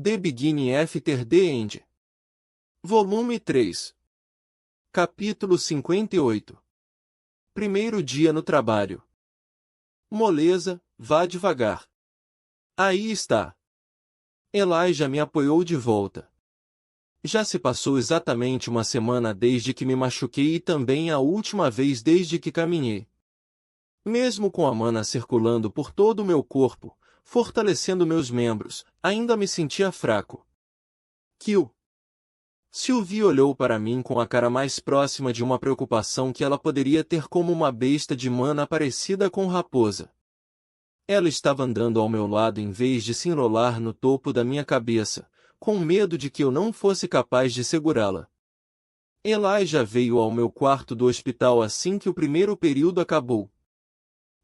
The Beginning After the End. Volume 3. Capítulo 58. Primeiro dia no trabalho. Moleza, vá devagar. Aí está. Elijah me apoiou de volta. Já se passou exatamente uma semana desde que me machuquei e também a última vez desde que caminhei. Mesmo com a mana circulando por todo o meu corpo, fortalecendo meus membros, ainda me sentia fraco. Kill. Sylvie olhou para mim com a cara mais próxima de uma preocupação que ela poderia ter como uma besta de mana parecida com raposa. Ela estava andando ao meu lado em vez de se enrolar no topo da minha cabeça, com medo de que eu não fosse capaz de segurá-la. Elijah veio ao meu quarto do hospital assim que o primeiro período acabou.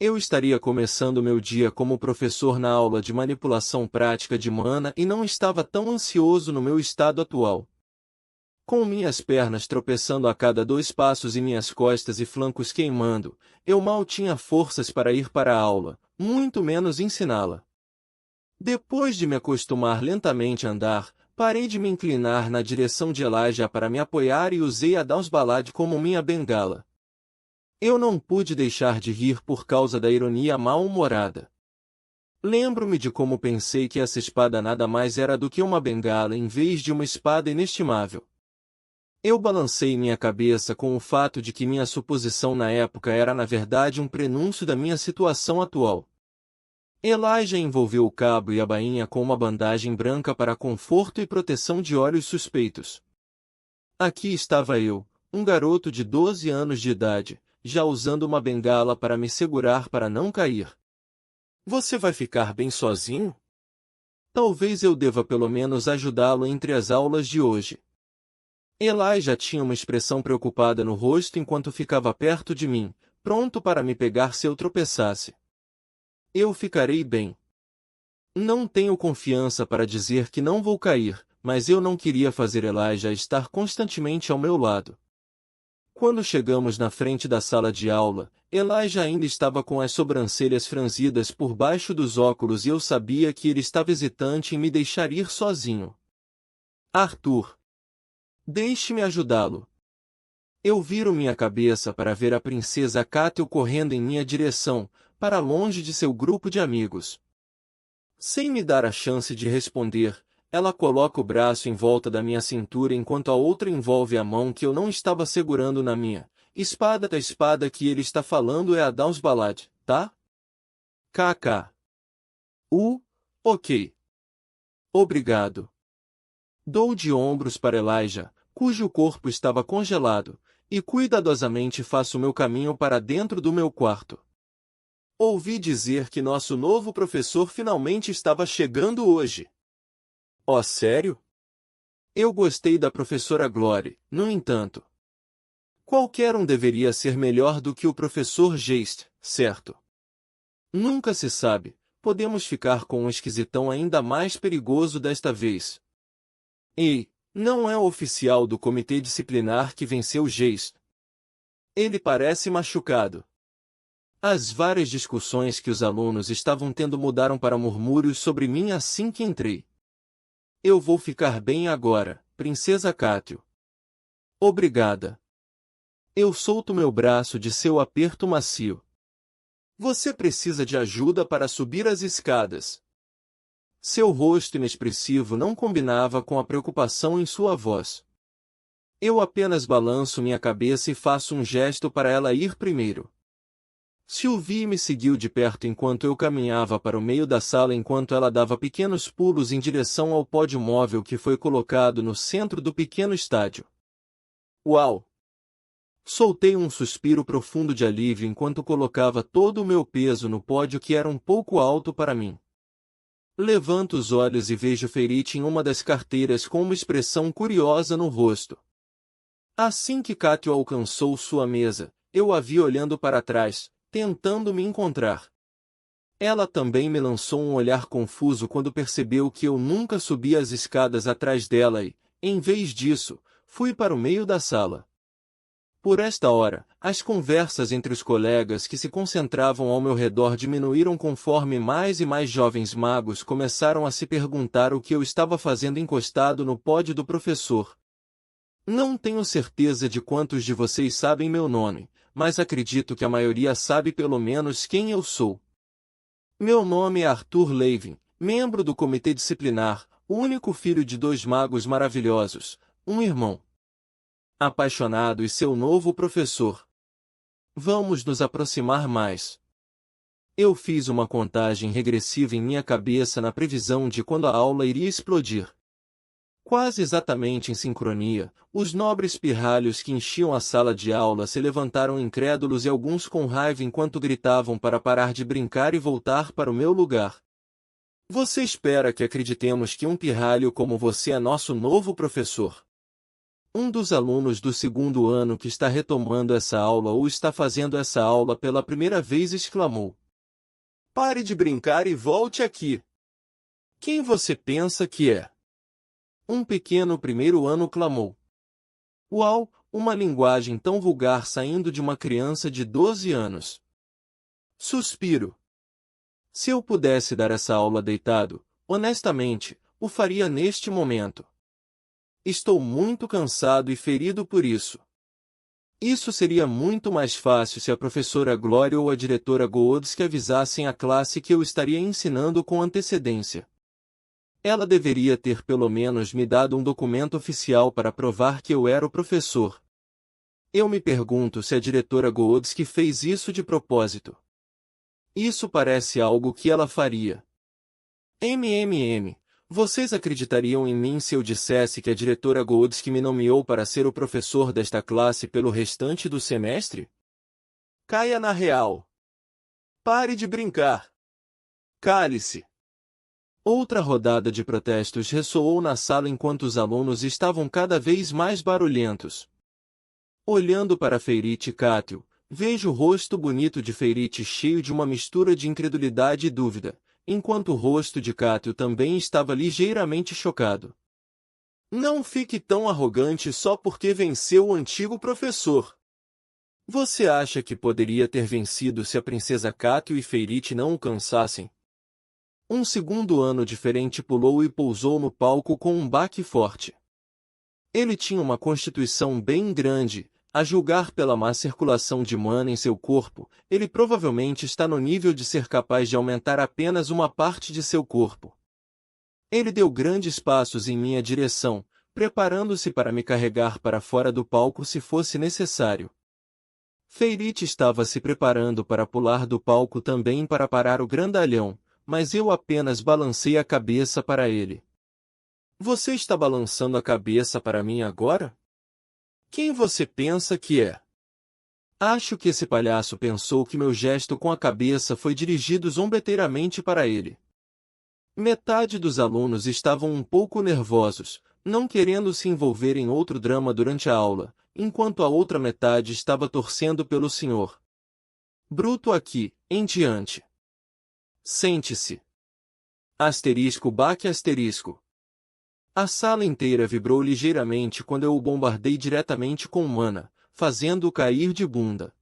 Eu estaria começando meu dia como professor na aula de manipulação prática de mana e não estava tão ansioso no meu estado atual. Com minhas pernas tropeçando a cada 2 passos e minhas costas e flancos queimando, eu mal tinha forças para ir para a aula, muito menos ensiná-la. Depois de me acostumar lentamente a andar, parei de me inclinar na direção de Elijah para me apoiar e usei a Dausbalad como minha bengala. Eu não pude deixar de rir por causa da ironia mal-humorada. Lembro-me de como pensei que essa espada nada mais era do que uma bengala em vez de uma espada inestimável. Eu balancei minha cabeça com o fato de que minha suposição na época era na verdade um prenúncio da minha situação atual. Elijah envolveu o cabo e a bainha com uma bandagem branca para conforto e proteção de olhos suspeitos. Aqui estava eu, um garoto de 12 anos de idade, já usando uma bengala para me segurar para não cair. Você vai ficar bem sozinho? Talvez eu deva pelo menos ajudá-lo entre as aulas de hoje. Elijah tinha uma expressão preocupada no rosto enquanto ficava perto de mim, pronto para me pegar se eu tropeçasse. Eu ficarei bem. Não tenho confiança para dizer que não vou cair, mas eu não queria fazer Elijah estar constantemente ao meu lado. Quando chegamos na frente da sala de aula, Elijah ainda estava com as sobrancelhas franzidas por baixo dos óculos e eu sabia que ele estava hesitante em me deixar ir sozinho. Arthur. Deixe-me ajudá-lo. Eu viro minha cabeça para ver a princesa Katel correndo em minha direção, para longe de seu grupo de amigos. Sem me dar a chance de responder, ela coloca o braço em volta da minha cintura enquanto a outra envolve a mão que eu não estava segurando na minha. Espada da espada que ele está falando é a Dausbalad, tá? KK. Ok. Obrigado. Dou de ombros para Elijah, cujo corpo estava congelado, e cuidadosamente faço meu caminho para dentro do meu quarto. Ouvi dizer que nosso novo professor finalmente estava chegando hoje. Oh, sério? Eu gostei da professora Glory, no entanto. Qualquer um deveria ser melhor do que o professor Geist, certo? Nunca se sabe, podemos ficar com um esquisitão ainda mais perigoso desta vez. Ei, não é o oficial do comitê disciplinar que venceu Geist. Ele parece machucado. As várias discussões que os alunos estavam tendo mudaram para murmúrios sobre mim assim que entrei. Eu vou ficar bem agora, Princesa Katel. Obrigada. Eu solto meu braço de seu aperto macio. Você precisa de ajuda para subir as escadas. Seu rosto inexpressivo não combinava com a preocupação em sua voz. Eu apenas balanço minha cabeça e faço um gesto para ela ir primeiro. Sylvie me seguiu de perto enquanto eu caminhava para o meio da sala enquanto ela dava pequenos pulos em direção ao pódio móvel que foi colocado no centro do pequeno estádio. Uau! Soltei um suspiro profundo de alívio enquanto colocava todo o meu peso no pódio que era um pouco alto para mim. Levanto os olhos e vejo Ferit em uma das carteiras com uma expressão curiosa no rosto. Assim que Katel alcançou sua mesa, eu a vi olhando para trás, tentando me encontrar. Ela também me lançou um olhar confuso quando percebeu que eu nunca subi as escadas atrás dela e, em vez disso, fui para o meio da sala. Por esta hora, as conversas entre os colegas que se concentravam ao meu redor diminuíram conforme mais e mais jovens magos começaram a se perguntar o que eu estava fazendo encostado no pódio do professor. Não tenho certeza de quantos de vocês sabem meu nome, mas acredito que a maioria sabe pelo menos quem eu sou. Meu nome é Arthur Levin, membro do comitê disciplinar, o único filho de 2 magos maravilhosos, um irmão apaixonado e seu novo professor. Vamos nos aproximar mais. Eu fiz uma contagem regressiva em minha cabeça na previsão de quando a aula iria explodir. Quase exatamente em sincronia, os nobres pirralhos que enchiam a sala de aula se levantaram incrédulos e alguns com raiva enquanto gritavam para parar de brincar e voltar para o meu lugar. Você espera que acreditemos que um pirralho como você é nosso novo professor? Um dos alunos do 2º ano que está retomando essa aula ou está fazendo essa aula pela primeira vez exclamou: "Pare de brincar e volte aqui!" Quem você pensa que é? Um pequeno 1º ano clamou. Uau, uma linguagem tão vulgar saindo de uma criança de 12 anos. Suspiro. Se eu pudesse dar essa aula deitado, honestamente, o faria neste momento. Estou muito cansado e ferido por isso. Isso seria muito mais fácil se a professora Glória ou a diretora Goodski avisassem a classe que eu estaria ensinando com antecedência. Ela deveria ter pelo menos me dado um documento oficial para provar que eu era o professor. Eu me pergunto se a diretora Goodski fez isso de propósito. Isso parece algo que ela faria. Vocês acreditariam em mim se eu dissesse que a diretora Goodski me nomeou para ser o professor desta classe pelo restante do semestre? Caia na real. Pare de brincar. Cale-se. Outra rodada de protestos ressoou na sala enquanto os alunos estavam cada vez mais barulhentos. Olhando para Feirite e Cátio, vejo o rosto bonito de Feirite cheio de uma mistura de incredulidade e dúvida, enquanto o rosto de Cátio também estava ligeiramente chocado. Não fique tão arrogante só porque venceu o antigo professor. Você acha que poderia ter vencido se a princesa Cátio e Feirite não o cansassem? Um 2º ano diferente pulou e pousou no palco com um baque forte. Ele tinha uma constituição bem grande, a julgar pela má circulação de mana em seu corpo, ele provavelmente está no nível de ser capaz de aumentar apenas uma parte de seu corpo. Ele deu grandes passos em minha direção, preparando-se para me carregar para fora do palco se fosse necessário. Feirite estava se preparando para pular do palco também para parar o grandalhão, mas eu apenas balancei a cabeça para ele. Você está balançando a cabeça para mim agora? Quem você pensa que é? Acho que esse palhaço pensou que meu gesto com a cabeça foi dirigido zombeteiramente para ele. Metade dos alunos estavam um pouco nervosos, não querendo se envolver em outro drama durante a aula, enquanto a outra metade estava torcendo pelo senhor Bruto aqui, em diante. Sente-se. ***. A sala inteira vibrou ligeiramente quando eu o bombardei diretamente com mana, fazendo-o cair de bunda.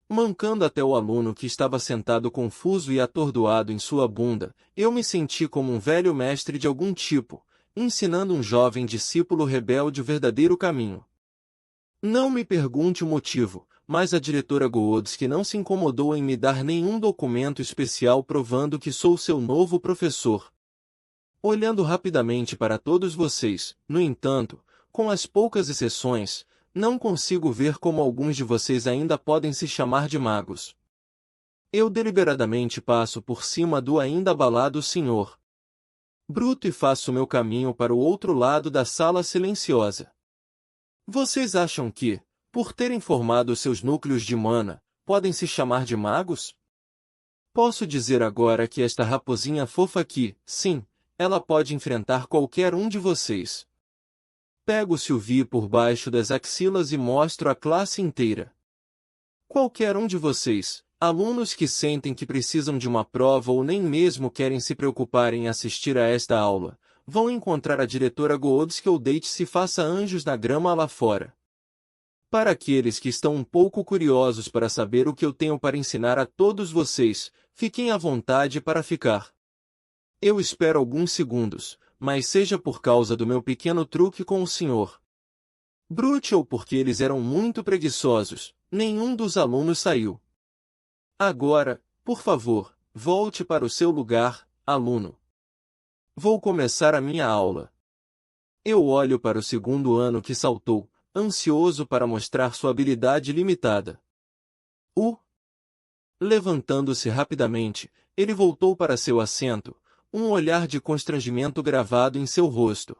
Mancando até o aluno que estava sentado confuso e atordoado em sua bunda, eu me senti como um velho mestre de algum tipo, ensinando um jovem discípulo rebelde o verdadeiro caminho. Não me pergunte o motivo, mas a diretora Goodski não se incomodou em me dar nenhum documento especial provando que sou seu novo professor. Olhando rapidamente para todos vocês, no entanto, com as poucas exceções, não consigo ver como alguns de vocês ainda podem se chamar de magos. Eu deliberadamente passo por cima do ainda abalado senhor Bruto e faço meu caminho para o outro lado da sala silenciosa. Vocês acham que, por terem formado seus núcleos de mana, podem se chamar de magos? Posso dizer agora que esta raposinha fofa aqui, sim, ela pode enfrentar qualquer um de vocês. Pego Sylvie por baixo das axilas e mostro a classe inteira. Qualquer um de vocês, alunos que sentem que precisam de uma prova ou nem mesmo querem se preocupar em assistir a esta aula, vão encontrar a diretora Goodski ou deite-se e faça anjos na grama lá fora. Para aqueles que estão um pouco curiosos para saber o que eu tenho para ensinar a todos vocês, fiquem à vontade para ficar. Eu espero alguns segundos, mas seja por causa do meu pequeno truque com o Sr. Brute ou porque eles eram muito preguiçosos, nenhum dos alunos saiu. Agora, por favor, volte para o seu lugar, aluno. Vou começar a minha aula. Eu olho para o segundo ano que saltou, ansioso para mostrar sua habilidade limitada. Levantando-se rapidamente, ele voltou para seu assento, um olhar de constrangimento gravado em seu rosto.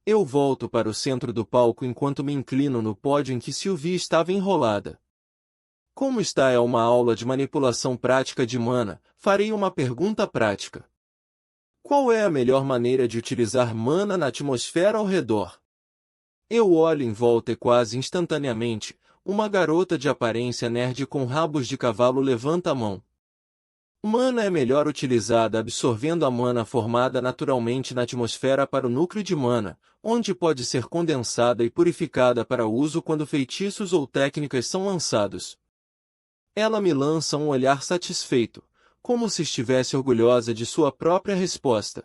Eu volto para o centro do palco enquanto me inclino no pódio em que Sylvie estava enrolada. Como está é uma aula de manipulação prática de mana, farei uma pergunta prática. Qual é a melhor maneira de utilizar mana na atmosfera ao redor? Eu olho em volta e quase instantaneamente, uma garota de aparência nerd com rabos de cavalo levanta a mão. Mana é melhor utilizada absorvendo a mana formada naturalmente na atmosfera para o núcleo de mana, onde pode ser condensada e purificada para uso quando feitiços ou técnicas são lançados. Ela me lança um olhar satisfeito, como se estivesse orgulhosa de sua própria resposta.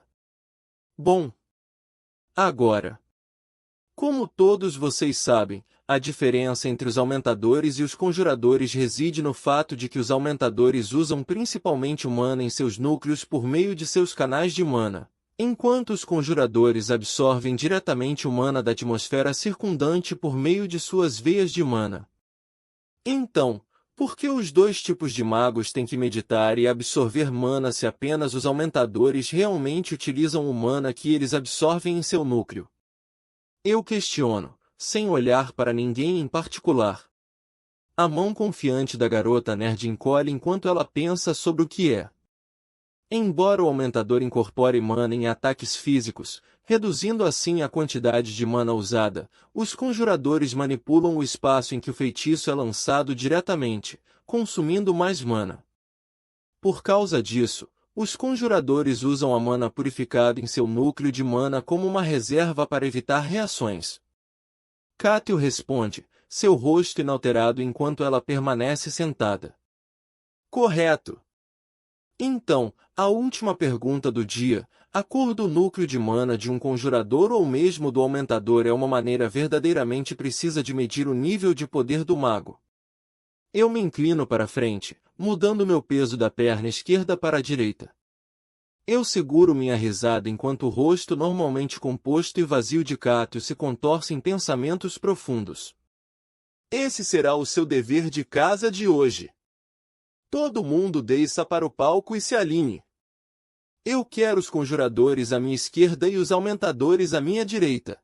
Bom. Agora. Como todos vocês sabem, a diferença entre os aumentadores e os conjuradores reside no fato de que os aumentadores usam principalmente o mana em seus núcleos por meio de seus canais de mana, enquanto os conjuradores absorvem diretamente o mana da atmosfera circundante por meio de suas veias de mana. Então, por que os dois tipos de magos têm que meditar e absorver mana se apenas os aumentadores realmente utilizam o mana que eles absorvem em seu núcleo? Eu questiono, sem olhar para ninguém em particular. A mão confiante da garota nerd encolhe enquanto ela pensa sobre o que é. Embora o aumentador incorpore mana em ataques físicos, reduzindo assim a quantidade de mana usada, os conjuradores manipulam o espaço em que o feitiço é lançado diretamente, consumindo mais mana. Por causa disso, os conjuradores usam a mana purificada em seu núcleo de mana como uma reserva para evitar reações. Cátio responde, seu rosto inalterado enquanto ela permanece sentada. Correto. Então, a última pergunta do dia, a cor do núcleo de mana de um conjurador ou mesmo do aumentador é uma maneira verdadeiramente precisa de medir o nível de poder do mago. Eu me inclino para frente, mudando meu peso da perna esquerda para a direita. Eu seguro minha risada enquanto o rosto normalmente composto e vazio de Cátio se contorce em pensamentos profundos. Esse será o seu dever de casa de hoje. Todo mundo desça para o palco e se alinhe. Eu quero os conjuradores à minha esquerda e os aumentadores à minha direita.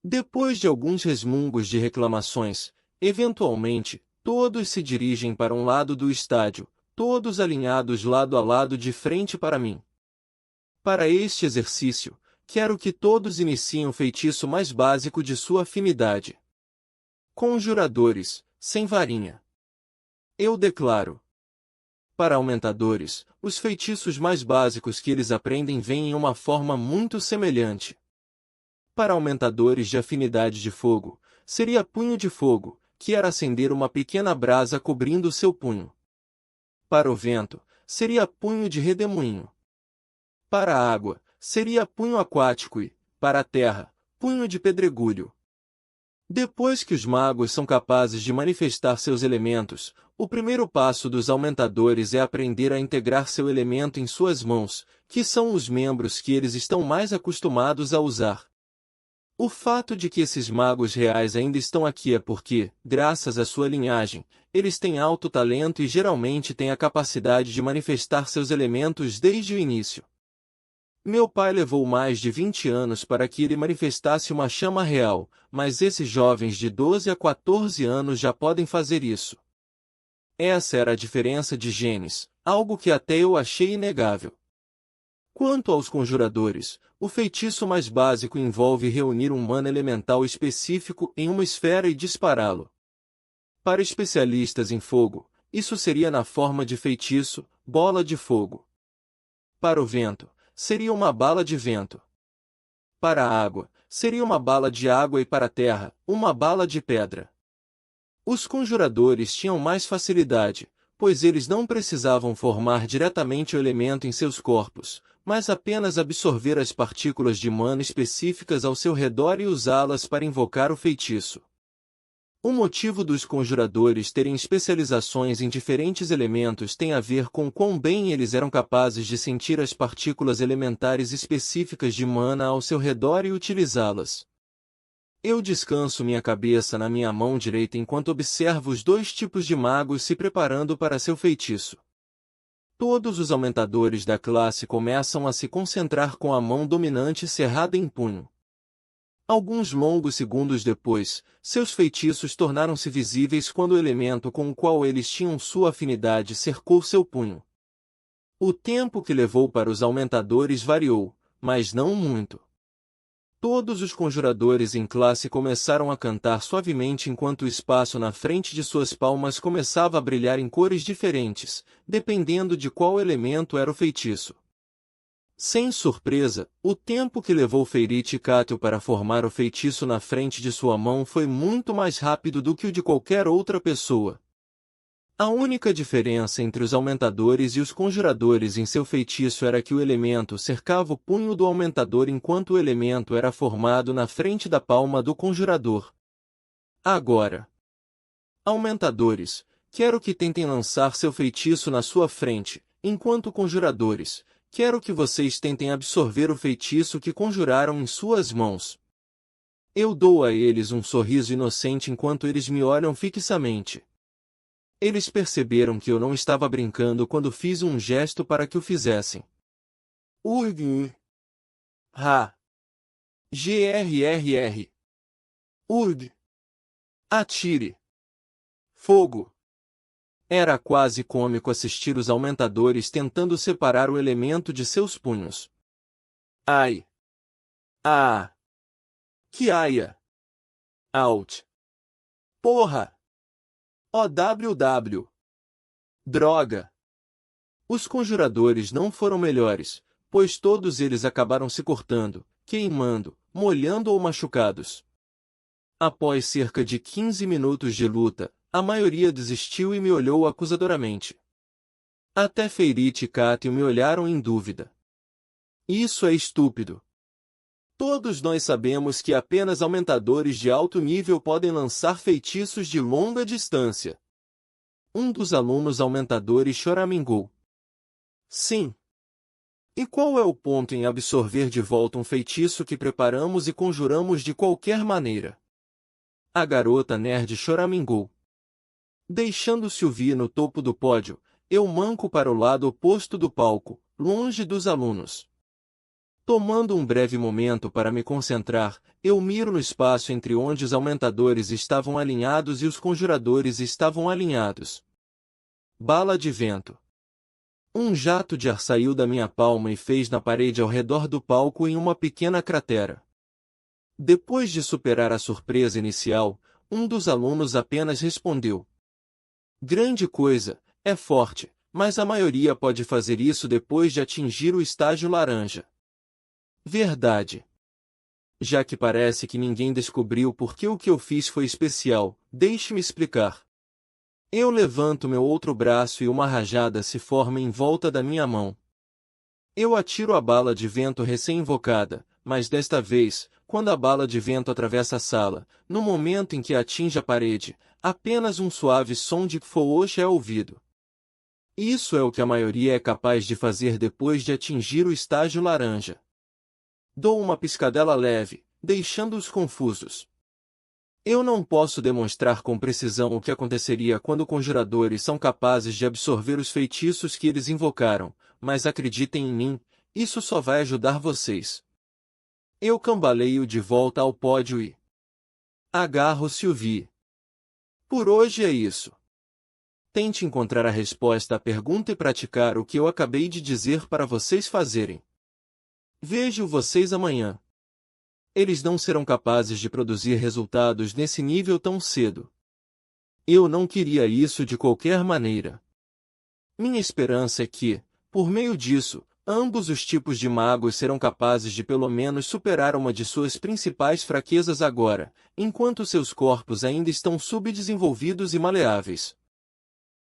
Depois de alguns resmungos de reclamações, eventualmente, todos se dirigem para um lado do estádio, todos alinhados lado a lado de frente para mim. Para este exercício, quero que todos iniciem o feitiço mais básico de sua afinidade. Conjuradores, sem varinha. Eu declaro. Para aumentadores, os feitiços mais básicos que eles aprendem vêm em uma forma muito semelhante. Para aumentadores de afinidade de fogo, seria punho de fogo, que era acender uma pequena brasa cobrindo seu punho. Para o vento, seria punho de redemoinho. Para a água, seria punho aquático e, para a terra, punho de pedregulho. Depois que os magos são capazes de manifestar seus elementos, o primeiro passo dos aumentadores é aprender a integrar seu elemento em suas mãos, que são os membros que eles estão mais acostumados a usar. O fato de que esses magos reais ainda estão aqui é porque, graças à sua linhagem, eles têm alto talento e geralmente têm a capacidade de manifestar seus elementos desde o início. Meu pai levou mais de 20 anos para que ele manifestasse uma chama real, mas esses jovens de 12 a 14 anos já podem fazer isso. Essa era a diferença de genes, algo que até eu achei inegável. Quanto aos conjuradores, o feitiço mais básico envolve reunir um mana elemental específico em uma esfera e dispará-lo. Para especialistas em fogo, isso seria na forma de feitiço, bola de fogo. Para o vento, seria uma bala de vento. Para a água, seria uma bala de água e para a terra, uma bala de pedra. Os conjuradores tinham mais facilidade, pois eles não precisavam formar diretamente o elemento em seus corpos, mas apenas absorver as partículas de mana específicas ao seu redor e usá-las para invocar o feitiço. O motivo dos conjuradores terem especializações em diferentes elementos tem a ver com quão bem eles eram capazes de sentir as partículas elementares específicas de mana ao seu redor e utilizá-las. Eu descanso minha cabeça na minha mão direita enquanto observo os dois tipos de magos se preparando para seu feitiço. Todos os aumentadores da classe começam a se concentrar com a mão dominante cerrada em punho. Alguns longos segundos depois, seus feitiços tornaram-se visíveis quando o elemento com o qual eles tinham sua afinidade cercou seu punho. O tempo que levou para os aumentadores variou, mas não muito. Todos os conjuradores em classe começaram a cantar suavemente enquanto o espaço na frente de suas palmas começava a brilhar em cores diferentes, dependendo de qual elemento era o feitiço. Sem surpresa, o tempo que levou Feirit Cátil para formar o feitiço na frente de sua mão foi muito mais rápido do que o de qualquer outra pessoa. A única diferença entre os aumentadores e os conjuradores em seu feitiço era que o elemento cercava o punho do aumentador enquanto o elemento era formado na frente da palma do conjurador. Agora, aumentadores, quero que tentem lançar seu feitiço na sua frente, enquanto conjuradores, quero que vocês tentem absorver o feitiço que conjuraram em suas mãos. Eu dou a eles um sorriso inocente enquanto eles me olham fixamente. Eles perceberam que eu não estava brincando quando fiz um gesto para que o fizessem. Urg. Ha. Grrr. Urg. Atire. Fogo. Era quase cômico assistir os aumentadores tentando separar o elemento de seus punhos. Ai. Ah. Que aia. Out. Porra. OWW. Droga. Os conjuradores não foram melhores, pois todos eles acabaram se cortando, queimando, molhando ou machucados. Após cerca de 15 minutos de luta, a maioria desistiu e me olhou acusadoramente. Até Feirit e Cátil me olharam em dúvida. Isso é estúpido. Todos nós sabemos que apenas aumentadores de alto nível podem lançar feitiços de longa distância. Um dos alunos aumentadores choramingou. Sim. E qual é o ponto em absorver de volta um feitiço que preparamos e conjuramos de qualquer maneira? A garota nerd choramingou. Deixando-se ouvir no topo do pódio, eu manco para o lado oposto do palco, longe dos alunos. Tomando um breve momento para me concentrar, eu miro no espaço entre onde os aumentadores estavam alinhados e os conjuradores estavam alinhados. Bala de vento. Um jato de ar saiu da minha palma e fez na parede ao redor do palco em uma pequena cratera. Depois de superar a surpresa inicial, um dos alunos apenas respondeu. Grande coisa, é forte, mas a maioria pode fazer isso depois de atingir o estágio laranja. Verdade. Já que parece que ninguém descobriu porque o que eu fiz foi especial, deixe-me explicar. Eu levanto meu outro braço e uma rajada se forma em volta da minha mão. Eu atiro a bala de vento recém-invocada, mas desta vez, quando a bala de vento atravessa a sala, no momento em que atinge a parede, apenas um suave som de foosh é ouvido. Isso é o que a maioria é capaz de fazer depois de atingir o estágio laranja. Dou uma piscadela leve, deixando-os confusos. Eu não posso demonstrar com precisão o que aconteceria quando conjuradores são capazes de absorver os feitiços que eles invocaram, mas acreditem em mim, isso só vai ajudar vocês. Eu cambaleio de volta ao pódio e agarro Sylvie. Por hoje é isso. Tente encontrar a resposta à pergunta e praticar o que eu acabei de dizer para vocês fazerem. Vejo vocês amanhã. Eles não serão capazes de produzir resultados nesse nível tão cedo. Eu não queria isso de qualquer maneira. Minha esperança é que, por meio disso, Ambos os tipos de magos serão capazes de pelo menos superar uma de suas principais fraquezas agora, enquanto seus corpos ainda estão subdesenvolvidos e maleáveis.